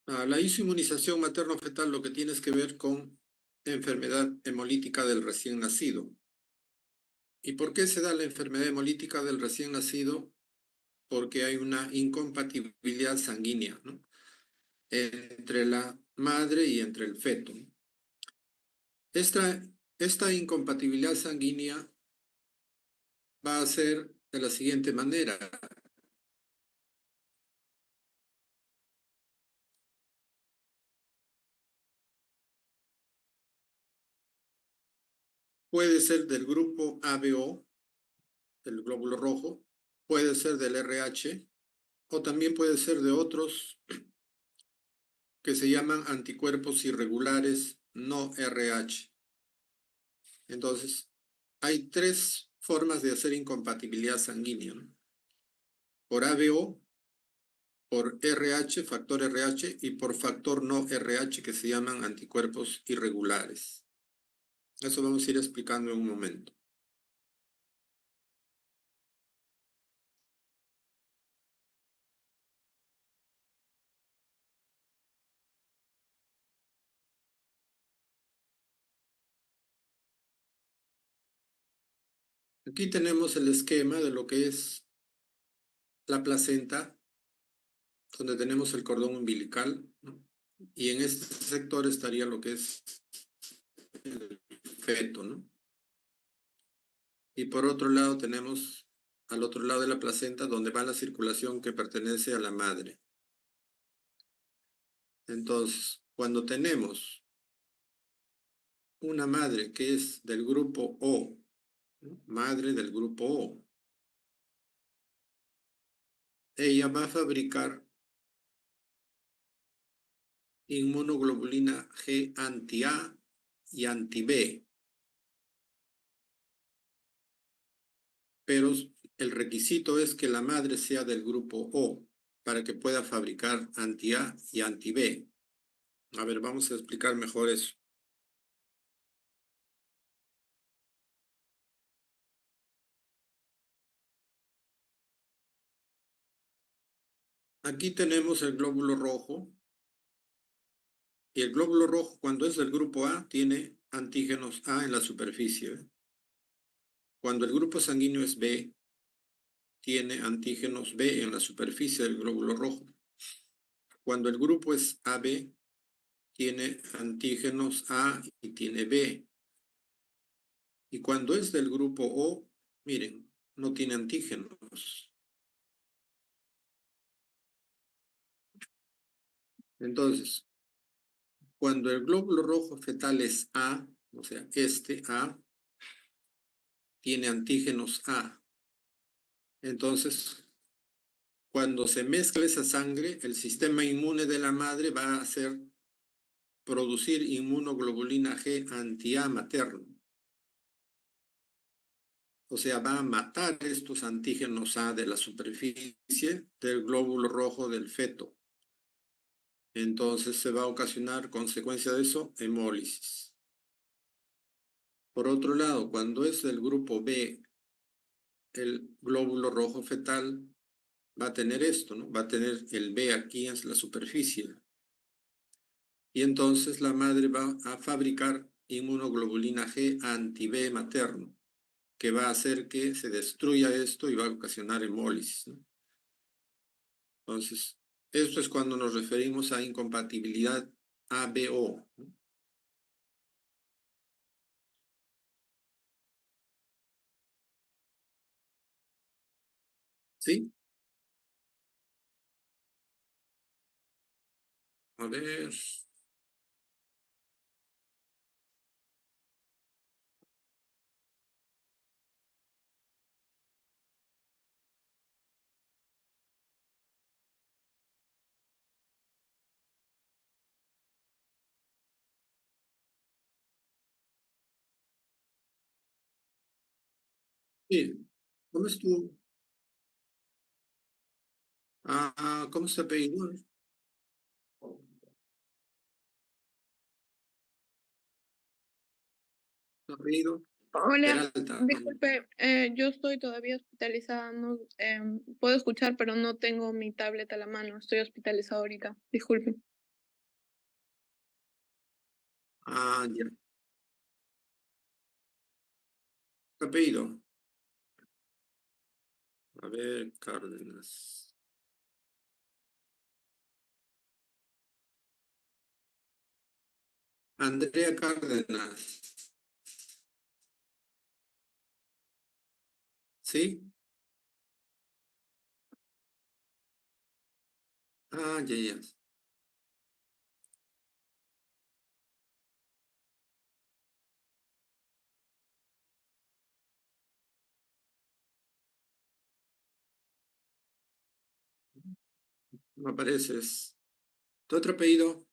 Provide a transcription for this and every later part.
La isoinmunización materno-fetal lo que tiene es que ver con enfermedad hemolítica del recién nacido. ¿Y por qué se da la enfermedad hemolítica del recién nacido? Porque hay una incompatibilidad sanguínea, ¿no?, entre la madre y entre el feto. Esta incompatibilidad sanguínea va a ser de la siguiente manera. Puede ser del grupo ABO, del glóbulo rojo, puede ser del RH, o también puede ser de otros que se llaman anticuerpos irregulares no RH. Entonces, hay tres formas de hacer incompatibilidad sanguínea, ¿no? Por ABO, por RH, factor RH, y por factor no RH, que se llaman anticuerpos irregulares. Eso vamos a ir explicando en un momento. Aquí tenemos el esquema de lo que es la placenta, donde tenemos el cordón umbilical, ¿no? Y en este sector estaría lo que es el feto, ¿no? Y por otro lado tenemos al otro lado de la placenta donde va la circulación que pertenece a la madre. Entonces, cuando tenemos una madre que es del grupo O, ¿no?, madre del grupo O, ella va a fabricar inmunoglobulina G anti-A y anti-B, pero el requisito es que la madre sea del grupo O para que pueda fabricar anti-A y anti-B. A ver, vamos a explicar mejor eso. Aquí tenemos el glóbulo rojo, y el glóbulo rojo, cuando es del grupo A, tiene antígenos A en la superficie, ¿eh? Cuando el grupo sanguíneo es B, tiene antígenos B en la superficie del glóbulo rojo. Cuando el grupo es AB, tiene antígenos A y tiene B. Y cuando es del grupo O, miren, no tiene antígenos. Entonces, cuando el glóbulo rojo fetal es A, o sea, este A, tiene antígenos A. Entonces, cuando se mezcla esa sangre, el sistema inmune de la madre va a hacer producir inmunoglobulina G anti-A materno. O sea, va a matar estos antígenos A de la superficie del glóbulo rojo del feto. Entonces se va a ocasionar, consecuencia de eso, hemólisis. Por otro lado, cuando es del grupo B, el glóbulo rojo fetal va a tener esto, ¿no? Va a tener el B aquí en la superficie. Y entonces la madre va a fabricar inmunoglobulina G anti-B materno, que va a hacer que se destruya esto y va a ocasionar hemólisis, ¿no? Entonces, esto es cuando nos referimos a incompatibilidad ABO, ¿no? ¿Sí? A ver. Sí. ¿Cómo estuvo? ¿Cómo se apellidó? ¿Su apellido? Hola, Peralta. disculpe, yo estoy todavía hospitalizada, no, puedo escuchar, pero no tengo mi tablet a la mano, estoy hospitalizada ahorita, disculpe. Ah, ya. ¿Qué apellido? A ver, Cárdenas. Andrea Cárdenas. ¿Sí? Ah, ya, ya. Me apareces. ¿Tu otro apellido?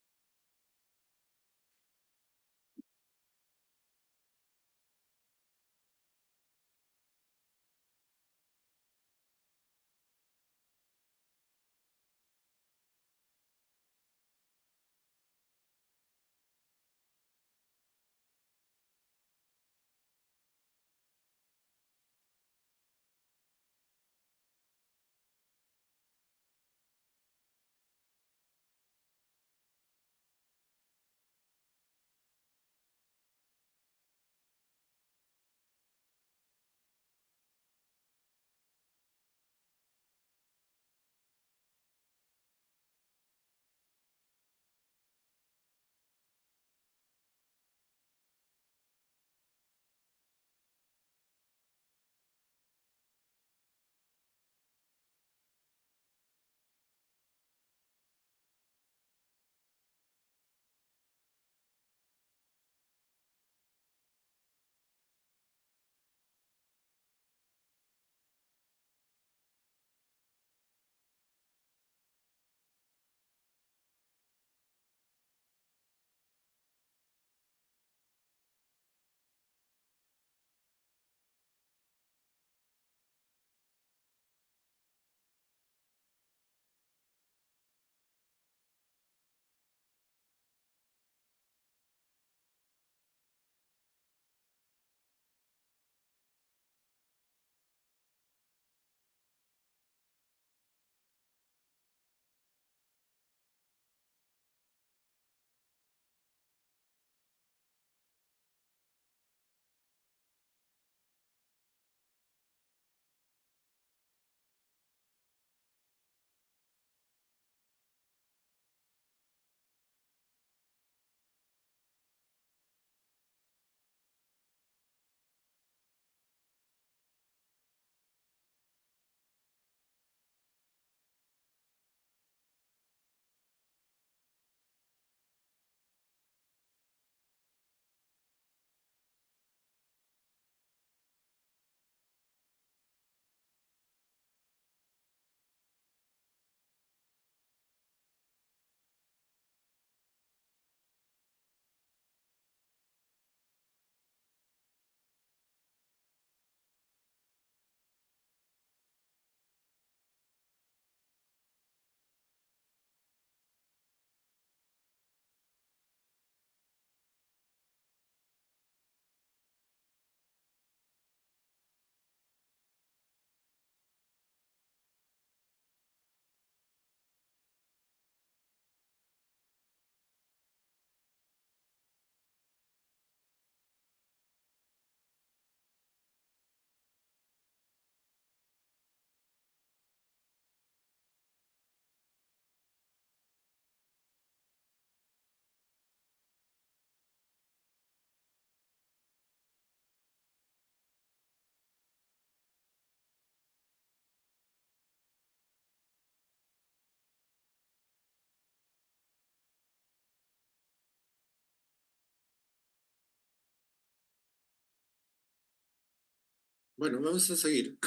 Bueno, vamos a seguir.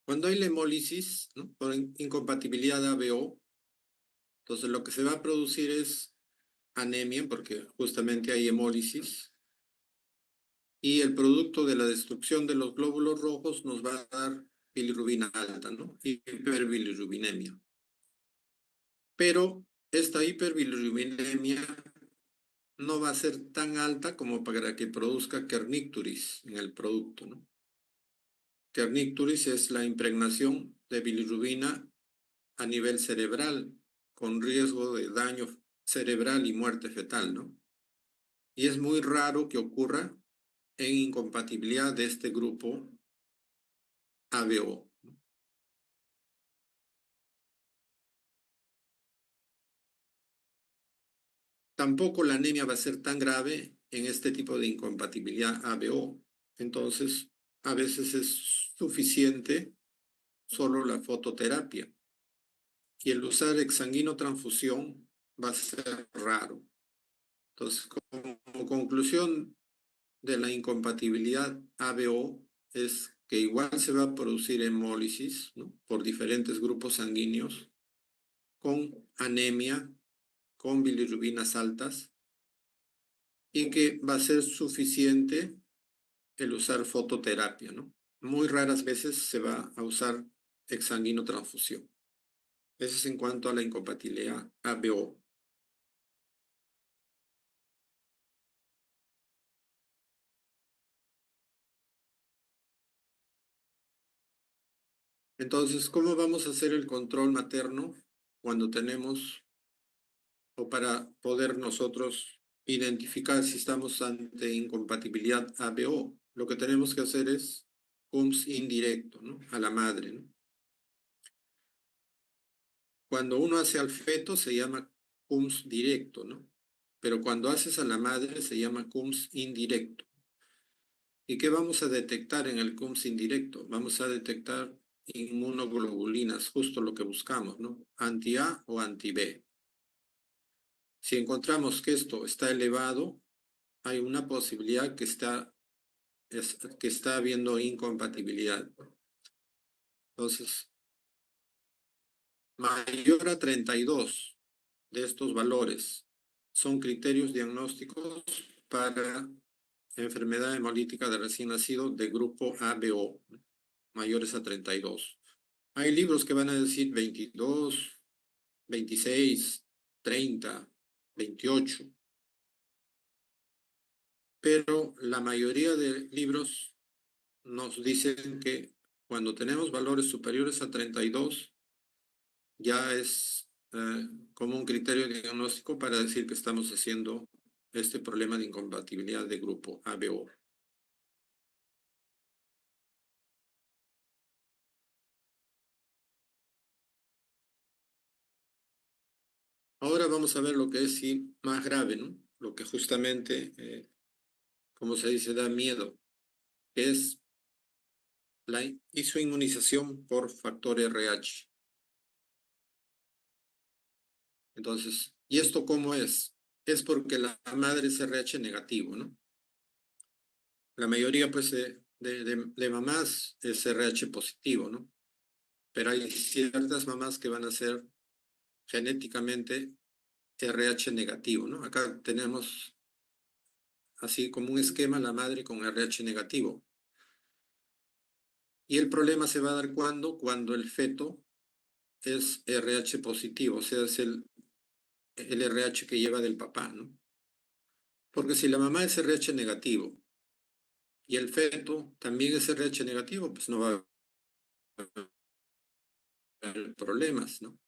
Cuando hay la hemólisis, ¿no? Por incompatibilidad ABO, entonces lo que se va a producir es anemia, porque justamente hay hemólisis, y el producto de la destrucción de los glóbulos rojos nos va a dar bilirrubina alta, ¿no? Hiperbilirrubinemia. Pero esta hiperbilirrubinemia no va a ser tan alta como para que produzca kernicterus en el producto, ¿no? Kernicterus es la impregnación de bilirrubina a nivel cerebral, con riesgo de daño cerebral y muerte fetal, ¿no? y es muy raro que ocurra en incompatibilidad de este grupo ABO. Tampoco la anemia va a ser tan grave en este tipo de incompatibilidad ABO. Entonces, a veces es suficiente solo la fototerapia. Y el usar exsanguinotransfusión va a ser raro. Entonces, como conclusión de la incompatibilidad ABO es que igual se va a producir hemólisis, ¿no?, por diferentes grupos sanguíneos con anemia, con bilirrubinas altas, y que va a ser suficiente el usar fototerapia, ¿no? Muy raras veces se va a usar exsanguinotransfusión. Eso es en cuanto a la incompatibilidad ABO. Entonces, ¿cómo vamos a hacer el control materno cuando tenemos, o para poder nosotros identificar si estamos ante incompatibilidad ABO? Lo que tenemos que hacer es CUMS indirecto, ¿no?, a la madre, ¿no? Cuando uno hace al feto se llama CUMS directo, ¿no? Pero cuando haces a la madre se llama CUMS indirecto. ¿Y qué vamos a detectar en el CUMS indirecto? Vamos a detectar inmunoglobulinas, justo lo que buscamos, ¿no? Anti-A o anti-B. Si encontramos que esto está elevado, hay una posibilidad que está habiendo incompatibilidad. Entonces, mayor a 32 de estos valores son criterios diagnósticos para enfermedad hemolítica de recién nacido de grupo ABO, mayores a 32. Hay libros que van a decir 22, 26, 30, 28, pero la mayoría de libros nos dicen que cuando tenemos valores superiores a 32, ya es como un criterio diagnóstico para decir que estamos haciendo este problema de incompatibilidad de grupo ABO. Ahora vamos a ver lo que es sí más grave, ¿no? Lo que justamente, como se dice, da miedo, que es la isoinmunización por factor RH. Entonces, ¿y esto cómo es? Es porque la madre es RH negativo, ¿no? La mayoría, pues, de mamás es RH positivo, ¿no? Pero hay ciertas mamás que van a ser genéticamente RH negativo, ¿no? Acá tenemos así como un esquema la madre con RH negativo. Y el problema se va a dar cuando el feto es RH positivo, o sea, es el RH que lleva del papá, ¿no? Porque si la mamá es RH negativo y el feto también es RH negativo, pues no va a haber problemas, ¿no?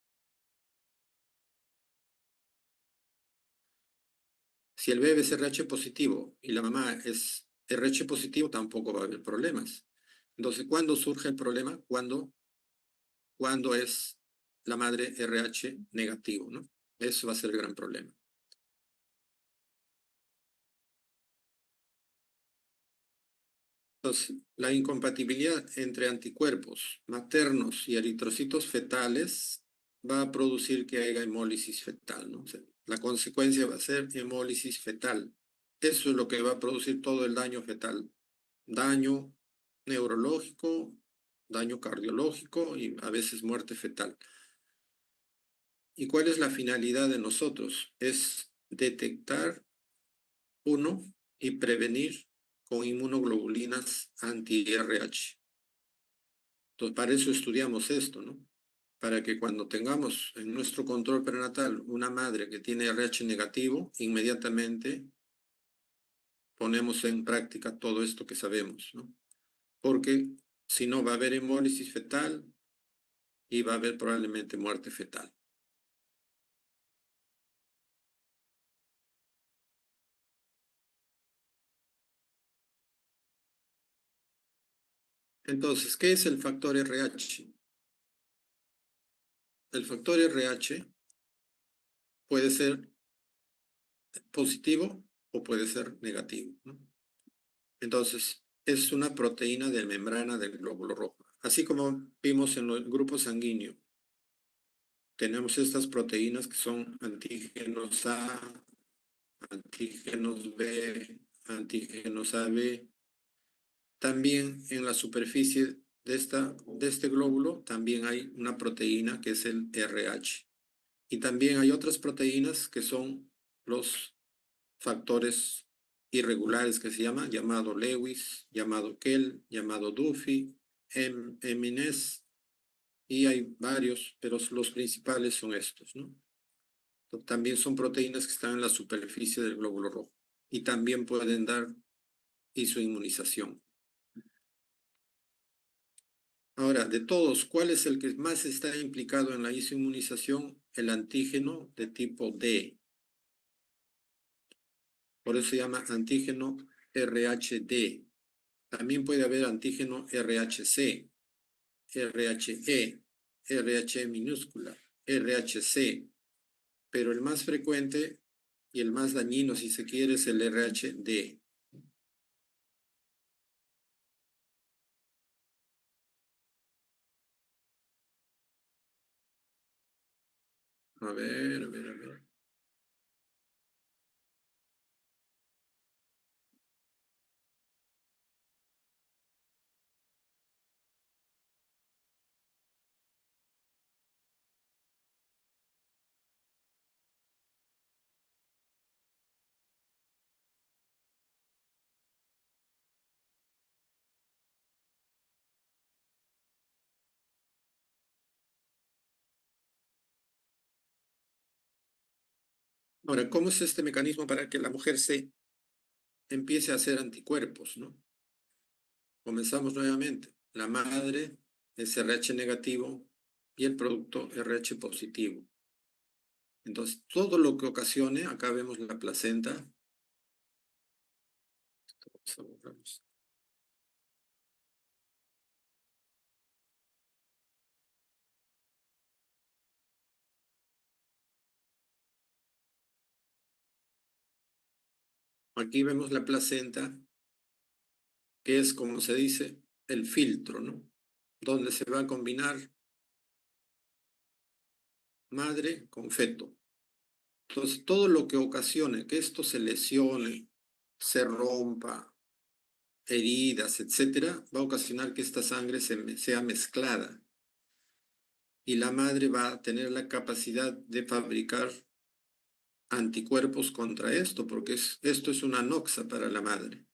Si el bebé es RH positivo y la mamá es RH positivo, tampoco va a haber problemas. Entonces, ¿cuándo surge el problema? Cuando es la madre RH negativo, ¿no? Eso va a ser el gran problema. Entonces, la incompatibilidad entre anticuerpos maternos y eritrocitos fetales va a producir que haya hemólisis fetal, ¿no? O sea, la consecuencia va a ser hemólisis fetal. Eso es lo que va a producir todo el daño fetal. Daño neurológico, daño cardiológico y a veces muerte fetal. ¿Y cuál es la finalidad de nosotros? Es detectar uno y prevenir con inmunoglobulinas anti-RH. Entonces, para eso estudiamos esto, ¿no? Para que cuando tengamos en nuestro control prenatal una madre que tiene RH negativo, inmediatamente ponemos en práctica todo esto que sabemos, ¿no? Porque si no va a haber hemólisis fetal y va a haber probablemente muerte fetal. Entonces, ¿qué es el factor RH? El factor RH puede ser positivo o puede ser negativo, ¿no? Entonces, es una proteína de membrana del glóbulo rojo. Así como vimos en el grupo sanguíneo, tenemos estas proteínas que son antígenos A, antígenos B, antígenos AB. También en la superficie de este glóbulo también hay una proteína que es el RH. Y también hay otras proteínas que son los factores irregulares que se llaman, llamado Lewis, llamado Kell, llamado Duffy, Emines, y hay varios, pero los principales son estos, ¿no? También son proteínas que están en la superficie del glóbulo rojo y también pueden dar isoinmunización. Ahora, de todos, ¿cuál es el que más está implicado en la isoinmunización? El antígeno de tipo D. Por eso se llama antígeno RHD. También puede haber antígeno RHC, RHE, RH minúscula, RHC, pero el más frecuente y el más dañino, si se quiere, es el RHD. A ver, a ver, a ver. Ahora, ¿cómo es este mecanismo para que la mujer se empiece a hacer anticuerpos, ¿no? Comenzamos nuevamente. La madre es RH negativo y el producto RH positivo. Entonces, todo lo que ocasione, acá vemos la placenta. Aquí vemos la placenta, que es, como se dice, el filtro, ¿no? Donde se va a combinar madre con feto. Entonces, todo lo que ocasione que esto se lesione, se rompa, heridas, etcétera, va a ocasionar que esta sangre sea mezclada. Y la madre va a tener la capacidad de fabricar anticuerpos contra esto, porque esto es una noxa para la madre.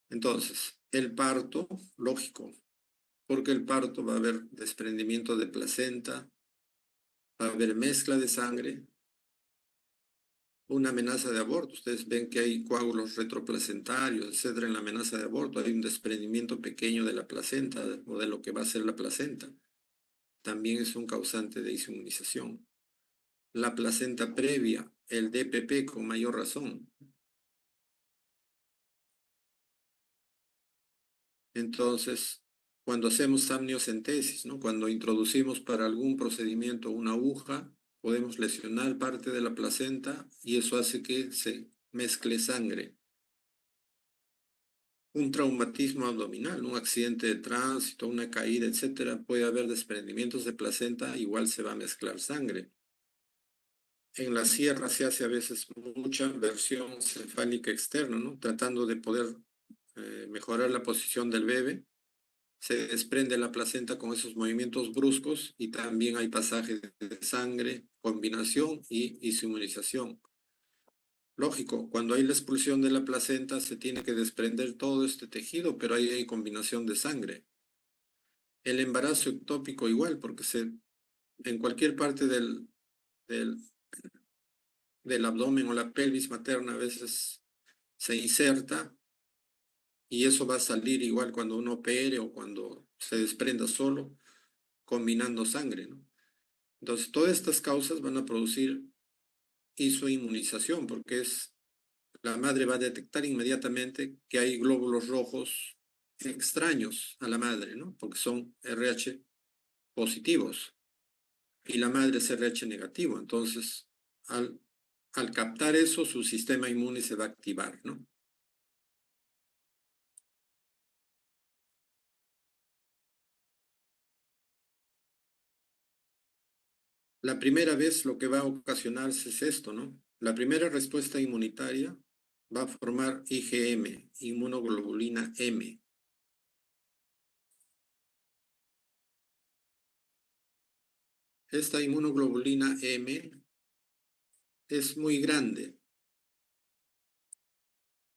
Entonces, el parto, lógico, porque el parto va a haber desprendimiento de placenta, va a haber mezcla de sangre, una amenaza de aborto. Ustedes ven que hay coágulos retroplacentarios, etcétera, en la amenaza de aborto. Hay un desprendimiento pequeño de la placenta o de lo que va a ser la placenta. También es un causante de inmunización. La placenta previa, el DPP con mayor razón. Entonces, cuando hacemos amniocentesis, ¿no? Cuando introducimos para algún procedimiento una aguja, podemos lesionar parte de la placenta y eso hace que se mezcle sangre. Un traumatismo abdominal, un accidente de tránsito, una caída, etcétera, puede haber desprendimientos de placenta, igual se va a mezclar sangre. En la sierra se hace a veces mucha versión cefálica externa, ¿no? Tratando de poder mejorar la posición del bebé. Se desprende la placenta con esos movimientos bruscos y también hay pasaje de sangre, combinación y inmunización. Lógico, cuando hay la expulsión de la placenta se tiene que desprender todo este tejido, pero ahí hay combinación de sangre. El embarazo ectópico igual, porque en cualquier parte del, del abdomen o la pelvis materna a veces se inserta y eso va a salir igual cuando uno opere o cuando se desprenda solo, combinando sangre, ¿no? Entonces, todas estas causas van a producir isoinmunización, porque la madre va a detectar inmediatamente que hay glóbulos rojos extraños a la madre, ¿no? Porque son RH positivos y la madre es RH negativo. Entonces, al captar eso, su sistema inmune se va a activar, ¿no? La primera vez lo que va a ocasionarse es esto, ¿no? La primera respuesta inmunitaria va a formar IgM, inmunoglobulina M. Esta inmunoglobulina M es muy grande.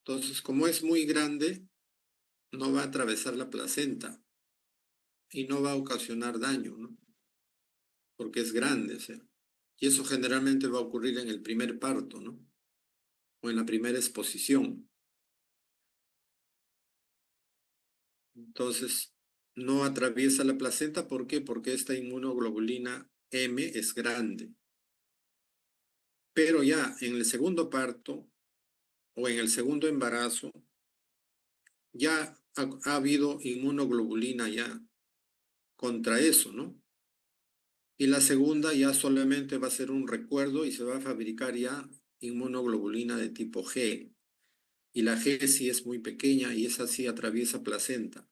Entonces, como es muy grande, no va a atravesar la placenta y no va a ocasionar daño, ¿no? Porque es grande, o sea. Y eso generalmente va a ocurrir en el primer parto, ¿no? O en la primera exposición. Entonces, no atraviesa la placenta, ¿por qué? Porque esta inmunoglobulina M es grande. Pero ya en el segundo parto o en el segundo embarazo, ya ha habido inmunoglobulina ya contra eso, ¿no? Y la segunda ya solamente va a ser un recuerdo y se va a fabricar ya inmunoglobulina de tipo G. Y la G sí es muy pequeña y esa sí atraviesa placenta.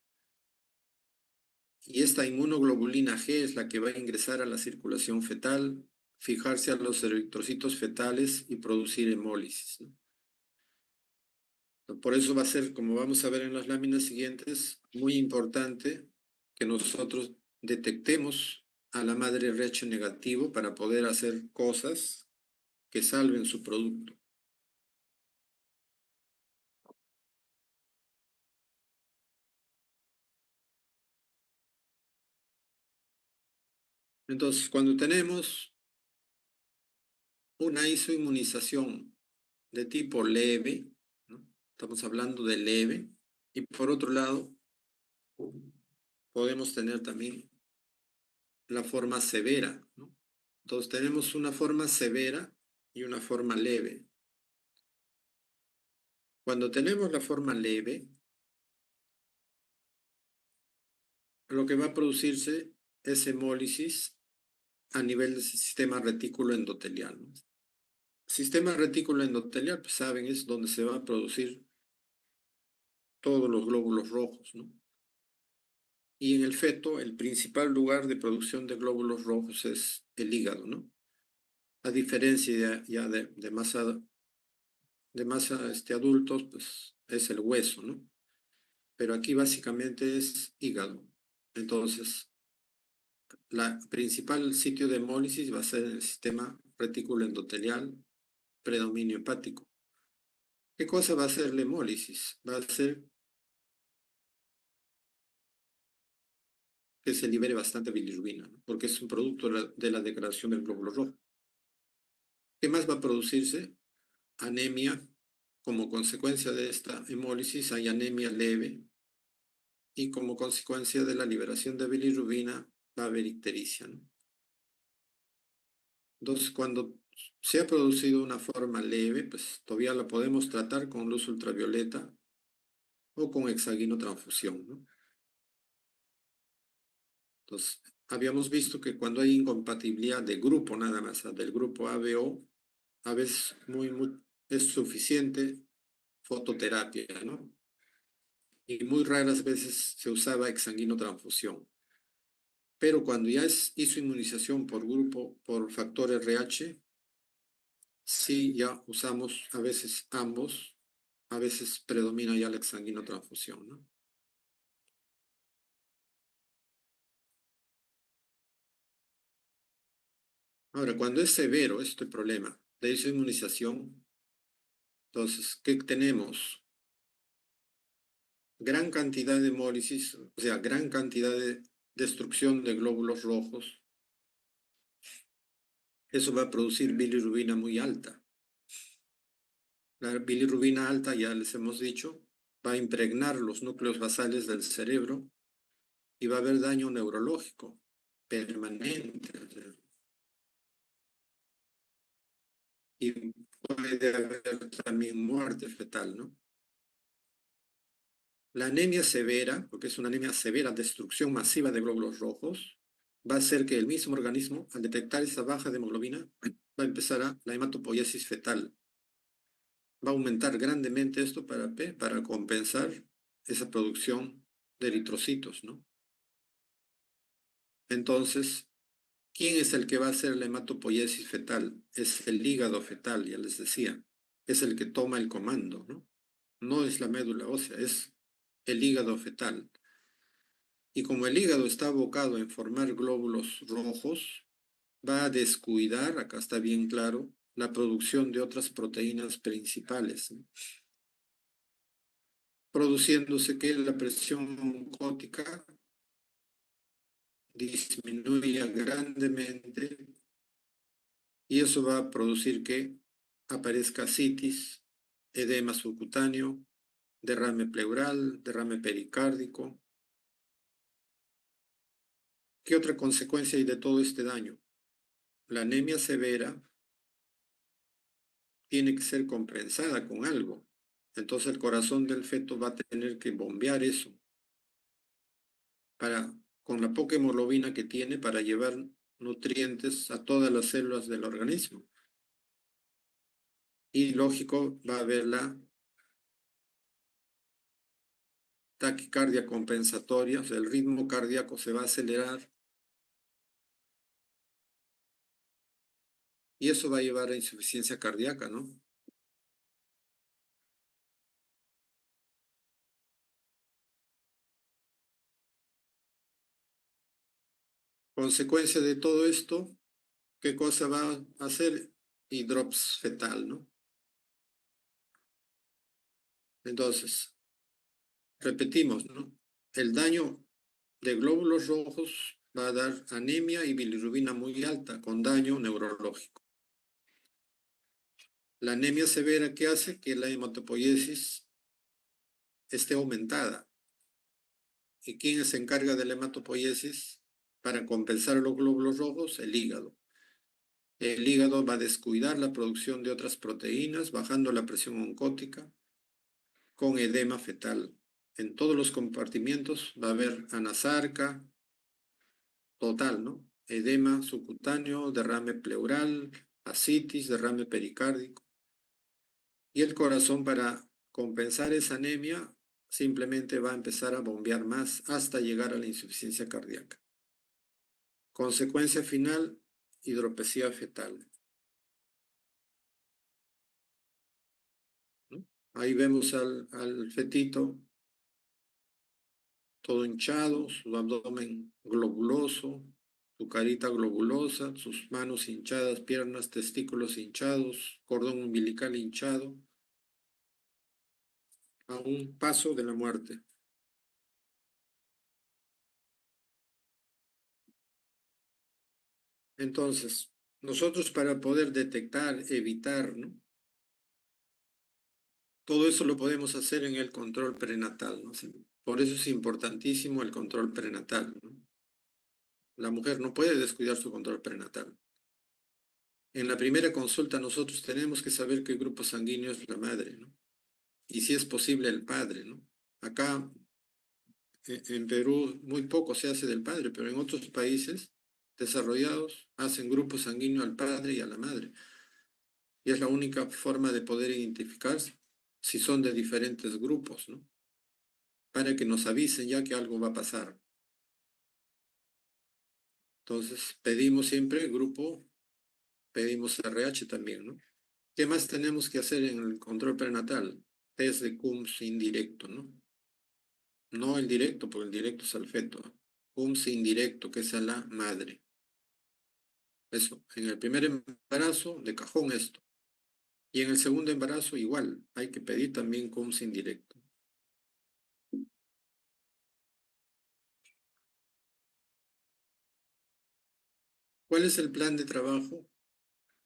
Y esta inmunoglobulina G es la que va a ingresar a la circulación fetal, fijarse a los eritrocitos fetales y producir hemólisis, ¿no? Por eso va a ser, como vamos a ver en las láminas siguientes, muy importante que nosotros detectemos a la madre RH negativo para poder hacer cosas que salven su producto. Entonces, cuando tenemos una isoinmunización de tipo leve, ¿no? Estamos hablando de leve, y por otro lado, podemos tener también la forma severa, ¿no? Entonces, tenemos una forma severa y una forma leve. Cuando tenemos la forma leve, lo que va a producirse es hemólisis a nivel del sistema retículo endotelial, ¿no? Sistema retículo endotelial, pues saben, es donde se va a producir todos los glóbulos rojos, ¿no? Y en el feto, el principal lugar de producción de glóbulos rojos es el hígado, ¿no? A diferencia ya de masa adultos, pues es el hueso, ¿no? Pero aquí básicamente es hígado. Entonces, la principal sitio de hemólisis va a ser el sistema retículo endotelial, predominio hepático. ¿Qué cosa va a hacer la hemólisis? Va a hacer que se libere bastante bilirrubina, ¿no? Porque es un producto de la degradación del glóbulo rojo. ¿Qué más va a producirse? Anemia. Como consecuencia de esta hemólisis hay anemia leve y como consecuencia de la liberación de bilirrubina va a haber ictericia, ¿no? Entonces, cuando se ha producido una forma leve, pues todavía la podemos tratar con luz ultravioleta o con hexaguinotransfusión, ¿no? Entonces, habíamos visto que cuando hay incompatibilidad de grupo nada más, del grupo ABO, a veces es suficiente fototerapia, ¿no? Y muy raras veces se usaba hexanguinotransfusión. Pero cuando ya hizo inmunización por grupo, por factor RH, sí ya usamos a veces ambos, a veces predomina ya la hexanguinotransfusión, ¿no? Ahora, cuando es severo este problema de esa inmunización, entonces, ¿qué tenemos? Gran cantidad de hemólisis, o sea, gran cantidad de destrucción de glóbulos rojos. Eso va a producir bilirrubina muy alta. La bilirrubina alta, ya les hemos dicho, va a impregnar los núcleos basales del cerebro y va a haber daño neurológico permanente. Y puede haber también muerte fetal, ¿no? La anemia severa, porque es una anemia severa, destrucción masiva de glóbulos rojos, va a hacer que el mismo organismo, al detectar esa baja de hemoglobina, va a empezar la hematopoiesis fetal. Va a aumentar grandemente esto para compensar esa producción de eritrocitos, ¿no? Entonces, ¿quién es el que va a hacer la hematopoiesis fetal? Es el hígado fetal, ya les decía. Es el que toma el comando, ¿no? No es la médula ósea, es el hígado fetal. Y como el hígado está abocado en formar glóbulos rojos, va a descuidar, acá está bien claro, la producción de otras proteínas principales, ¿no? Produciéndose que la presión oncótica disminuya grandemente y eso va a producir que aparezca citis, edema subcutáneo, derrame pleural, derrame pericárdico. ¿Qué otra consecuencia hay de todo este daño? La anemia severa tiene que ser compensada con algo. Entonces el corazón del feto va a tener que bombear eso para, con la poca hemoglobina que tiene para llevar nutrientes a todas las células del organismo. Y lógico, va a haber la taquicardia compensatoria, o sea, el ritmo cardíaco se va a acelerar y eso va a llevar a insuficiencia cardíaca, ¿no? Consecuencia de todo esto, ¿qué cosa va a hacer? Hidrops fetal, ¿no? Entonces, repetimos, ¿no? El daño de glóbulos rojos va a dar anemia y bilirrubina muy alta con daño neurológico. La anemia severa que hace que la hematopoiesis esté aumentada. ¿Y quién se encarga de la hematopoiesis para compensar los glóbulos rojos? El hígado. El hígado va a descuidar la producción de otras proteínas, bajando la presión oncótica con edema fetal. En todos los compartimientos va a haber anasarca total, ¿no? Edema subcutáneo, derrame pleural, ascitis, derrame pericárdico. Y el corazón, para compensar esa anemia, simplemente va a empezar a bombear más hasta llegar a la insuficiencia cardíaca. Consecuencia final, hidropesía fetal, ¿no? Ahí vemos al fetito todo hinchado, su abdomen globuloso, su carita globulosa, sus manos hinchadas, piernas, testículos hinchados, cordón umbilical hinchado, a un paso de la muerte. Entonces, nosotros para poder detectar, evitar, ¿no? Todo eso lo podemos hacer en el control prenatal, ¿no? Por eso es importantísimo el control prenatal, ¿no? La mujer no puede descuidar su control prenatal. En la primera consulta nosotros tenemos que saber qué grupo sanguíneo es la madre, ¿no? Y si es posible el padre, ¿no? Acá en Perú muy poco se hace del padre, pero en otros países desarrollados hacen grupo sanguíneo al padre y a la madre. Y es la única forma de poder identificar si son de diferentes grupos, ¿no? Para que nos avisen ya que algo va a pasar. Entonces, pedimos siempre grupo, pedimos RH también, ¿no? ¿Qué más tenemos que hacer en el control prenatal? Test de CUMS indirecto, ¿no? No el directo, porque el directo es al feto. CUMS indirecto, que es a la madre. Eso, en el primer embarazo, de cajón esto. Y en el segundo embarazo, igual, hay que pedir también CUMS indirecto. ¿Cuál es el plan de trabajo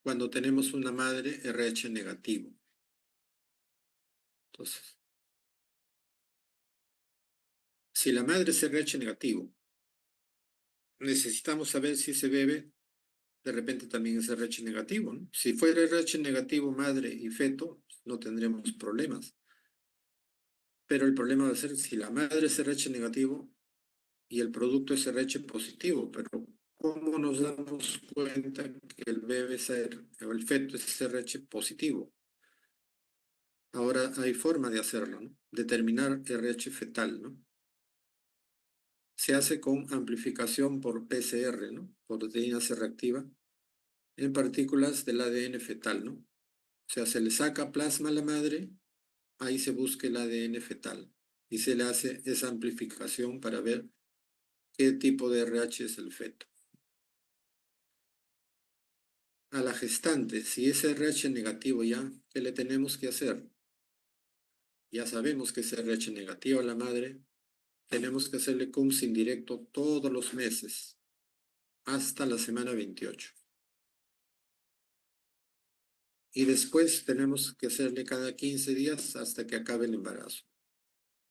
cuando tenemos una madre RH negativo? Entonces, si la madre es RH negativo, necesitamos saber si ese bebé de repente también es RH negativo, ¿no? Si fuera RH negativo madre y feto, no tendremos problemas. pero el problema va a ser si la madre es RH negativo y el producto es RH positivo, pero ¿cómo nos damos cuenta que el bebé o el feto es RH positivo? Ahora hay forma de hacerlo, ¿no? Determinar RH fetal, ¿no? Se hace con amplificación por PCR, ¿no? Por proteína C reactiva, en partículas del ADN fetal, ¿no? O sea, se le saca plasma a la madre, ahí se busca el ADN fetal y se le hace esa amplificación para ver qué tipo de RH es el feto. A la gestante, si es RH negativo ya, ¿qué le tenemos que hacer? Ya sabemos que es RH negativo a la madre, tenemos que hacerle CUMS indirecto todos los meses, hasta la semana 28. Y después tenemos que hacerle cada 15 días hasta que acabe el embarazo.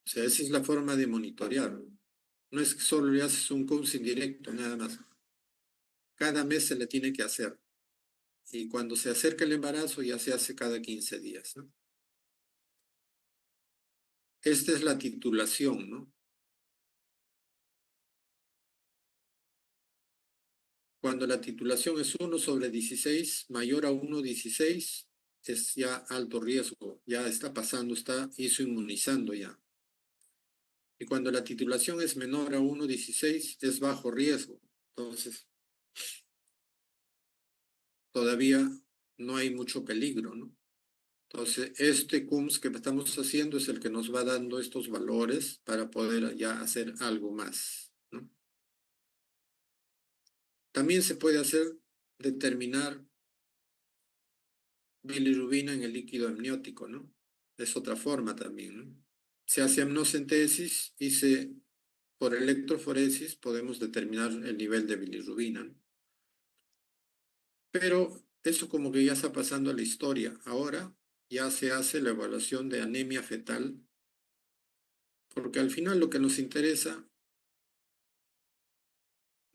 O sea, esa es la forma de monitorear. No es que solo le haces un CUMS indirecto, nada más. Cada mes se le tiene que hacer. Y cuando se acerca el embarazo ya se hace cada 15 días, ¿no? Esta es la titulación, ¿no? Cuando la titulación es 1/16, mayor a 1/16, es ya alto riesgo, ya está pasando, está isoinmunizando ya. Y cuando la titulación es menor a 1/16, es bajo riesgo. Entonces, todavía no hay mucho peligro, ¿no? Entonces, este CUMS que estamos haciendo es el que nos va dando estos valores para poder ya hacer algo más, ¿no? También se puede hacer determinar bilirrubina en el líquido amniótico, ¿no? Es otra forma también, ¿no? Se hace amnocentesis y por electroforesis podemos determinar el nivel de bilirrubina, ¿no? Pero eso como que ya está pasando a la historia. Ahora ya se hace la evaluación de anemia fetal, porque al final lo que nos interesa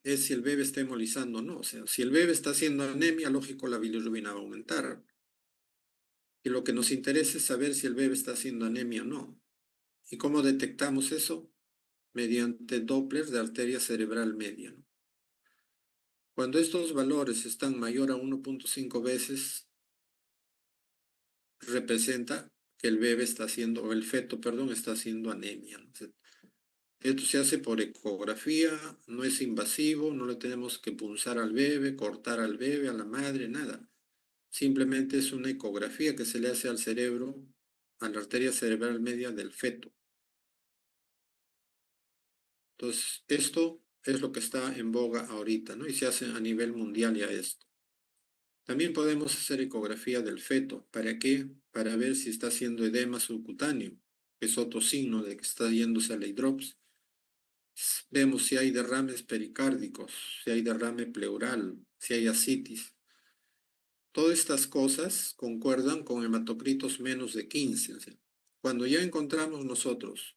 es si el bebé está hemolizando o no. O sea, si el bebé está haciendo anemia, lógico, la bilirrubina va a aumentar. Y lo que nos interesa es saber si el bebé está haciendo anemia o no. ¿Y cómo detectamos eso? Mediante Doppler de arteria cerebral media, ¿no? Cuando estos valores están mayor a 1.5 veces, representa que el bebé está haciendo, o el feto, perdón, está haciendo anemia, ¿no? Esto se hace por ecografía, no es invasivo, no le tenemos que punzar al bebé, cortar al bebé, a la madre, nada. Simplemente es una ecografía que se le hace al cerebro, a la arteria cerebral media del feto. Entonces, esto es lo que está en boga ahorita, ¿no? Y se hace a nivel mundial ya esto. También podemos hacer ecografía del feto. ¿Para qué? Para ver si está haciendo edema subcutáneo, que es otro signo de que está yéndose a la hidrops. Vemos si hay derrames pericárdicos, si hay derrame pleural, si hay ascitis. Todas estas cosas concuerdan con hematocritos menos de 15. O sea, cuando ya encontramos nosotros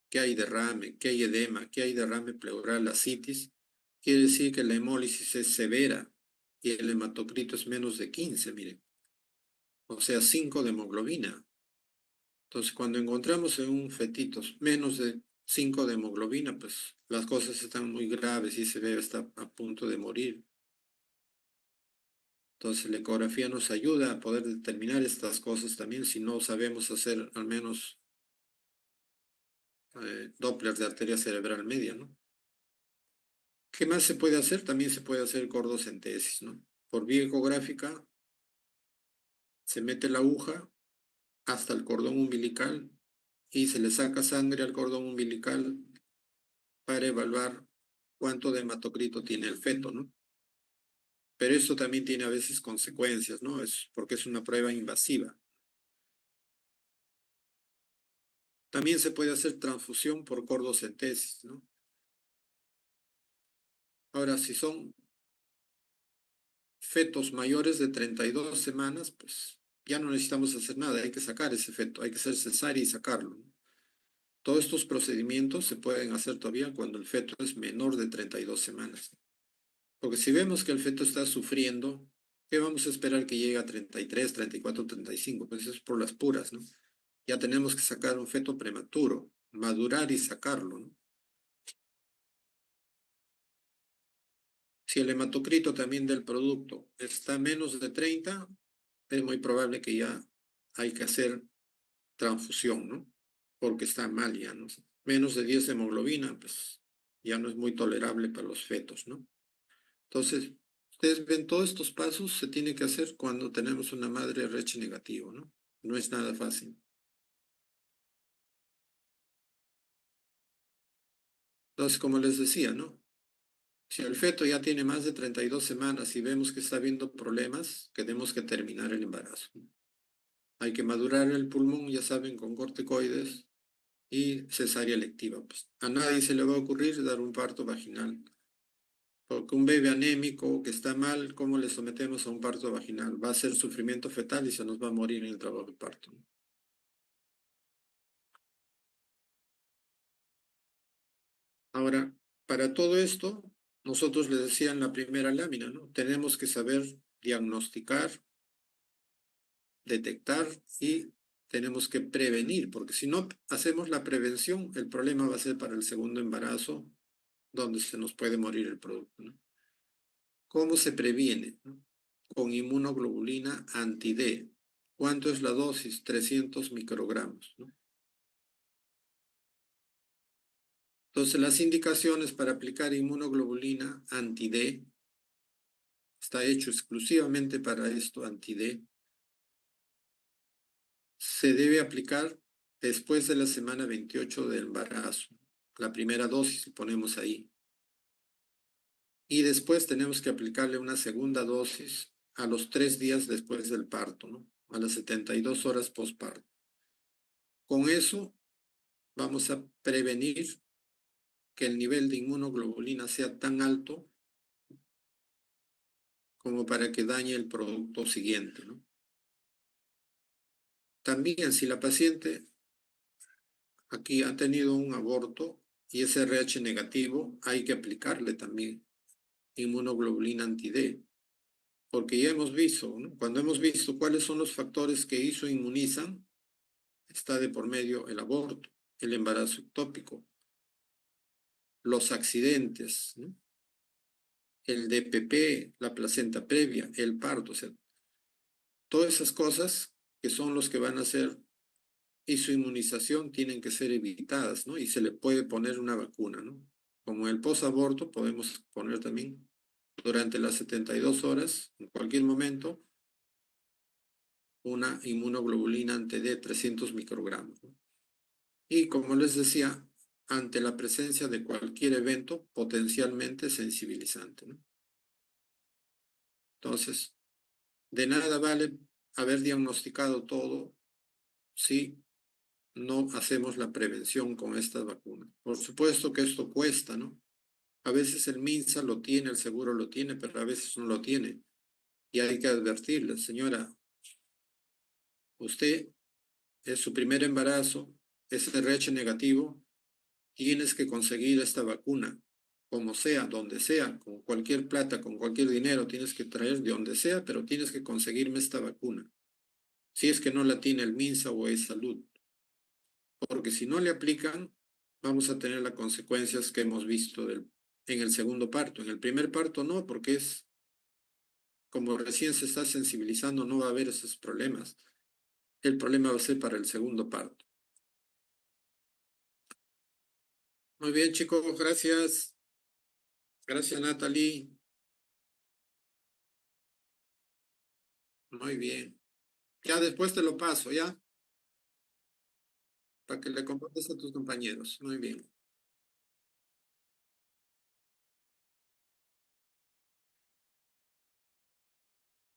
que hay derrame, que hay edema, que hay derrame pleural, ascitis, quiere decir que la hemólisis es severa y el hematocrito es menos de 15, miren. O sea, 5 de hemoglobina. Entonces, cuando encontramos en un fetito menos de 5 de hemoglobina, pues las cosas están muy graves y ese bebé está a punto de morir. Entonces, la ecografía nos ayuda a poder determinar estas cosas también si no sabemos hacer al menos Doppler de arteria cerebral media, ¿no? ¿Qué más se puede hacer? También se puede hacer cordocentesis, ¿no? Por vía ecográfica se mete la aguja hasta el cordón umbilical y se le saca sangre al cordón umbilical para evaluar cuánto de hematocrito tiene el feto, ¿no? Pero esto también tiene a veces consecuencias, ¿no? Es porque es una prueba invasiva. También se puede hacer transfusión por cordocentesis, ¿no? Ahora, si son fetos mayores de 32 semanas, pues ya no necesitamos hacer nada, hay que sacar ese feto, hay que hacer cesárea y sacarlo, ¿no? Todos estos procedimientos se pueden hacer todavía cuando el feto es menor de 32 semanas. Porque si vemos que el feto está sufriendo, ¿qué vamos a esperar que llegue a 33, 34, 35? Pues eso es por las puras, ¿no? ya tenemos que sacar un feto prematuro, madurar y sacarlo, ¿no? Si el hematocrito también del producto está menos de 30, es muy probable que ya hay que hacer transfusión, ¿no? Porque está mal ya, ¿no? Menos de 10 de hemoglobina, pues ya no es muy tolerable para los fetos, ¿no? Entonces, ustedes ven, todos estos pasos se tiene que hacer cuando tenemos una madre RH negativo, ¿no? No es nada fácil. Entonces, como les decía, ¿no? Si el feto ya tiene más de 32 semanas y vemos que está habiendo problemas, tenemos que terminar el embarazo, ¿no? Hay que madurar el pulmón, ya saben, con corticoides y cesárea electiva. Pues a nadie se le va a ocurrir dar un parto vaginal. Porque un bebé anémico que está mal, ¿cómo le sometemos a un parto vaginal? Va a ser sufrimiento fetal y se nos va a morir en el trabajo de parto, ¿no? Ahora, para todo esto, nosotros les decía en la primera lámina, ¿no? Tenemos que saber diagnosticar, detectar y tenemos que prevenir, porque si no hacemos la prevención, el problema va a ser para el segundo embarazo, donde se nos puede morir el producto, ¿no? ¿Cómo se previene, no? Con inmunoglobulina anti-D. ¿Cuánto es la dosis? 300 microgramos, ¿no? Entonces, las indicaciones para aplicar inmunoglobulina anti-D, está hecho exclusivamente para esto, anti-D, se debe aplicar después de la semana 28 del embarazo. La primera dosis ponemos ahí. Y después tenemos que aplicarle una segunda dosis a los 3 días después del parto, ¿no? A las 72 horas postparto. Con eso vamos a prevenir que el nivel de inmunoglobulina sea tan alto como para que dañe el producto siguiente, ¿no? También si la paciente aquí ha tenido un aborto y es RH negativo, hay que aplicarle también inmunoglobulina anti-D, porque ya hemos visto, ¿no? Cuando hemos visto cuáles son los factores que isoinmunizan, está de por medio el aborto, el embarazo ectópico, los accidentes, ¿no? El DPP, la placenta previa, el parto, o sea, todas esas cosas que son los que van a hacer isoinmunización tienen que ser evitadas, ¿no? Y se le puede poner una vacuna, ¿no? Como el posaborto, podemos poner también durante las 72 horas, en cualquier momento, una inmunoglobulina ante-D 300 microgramos, ¿no? Y como les decía, ante la presencia de cualquier evento potencialmente sensibilizante, ¿no? Entonces, de nada vale haber diagnosticado todo si no hacemos la prevención con estas vacunas. Por supuesto que esto cuesta, ¿no? A veces el MINSA lo tiene, el seguro lo tiene, pero a veces no lo tiene. Y hay que advertirle, señora, usted es su primer embarazo, es RH negativo, tienes que conseguir esta vacuna, como sea, donde sea, con cualquier plata, con cualquier dinero, tienes que traer de donde sea, pero tienes que conseguirme esta vacuna. Si es que no la tiene el MINSA o es salud. Porque si no le aplican, vamos a tener las consecuencias que hemos visto en el segundo parto. En el primer parto no, porque es como recién se está sensibilizando, no va a haber esos problemas. El problema va a ser para el segundo parto. Muy bien, chicos, gracias. Gracias, Natalie. Muy bien. Ya después te lo paso, ¿ya? Para que le compartas a tus compañeros. Muy bien.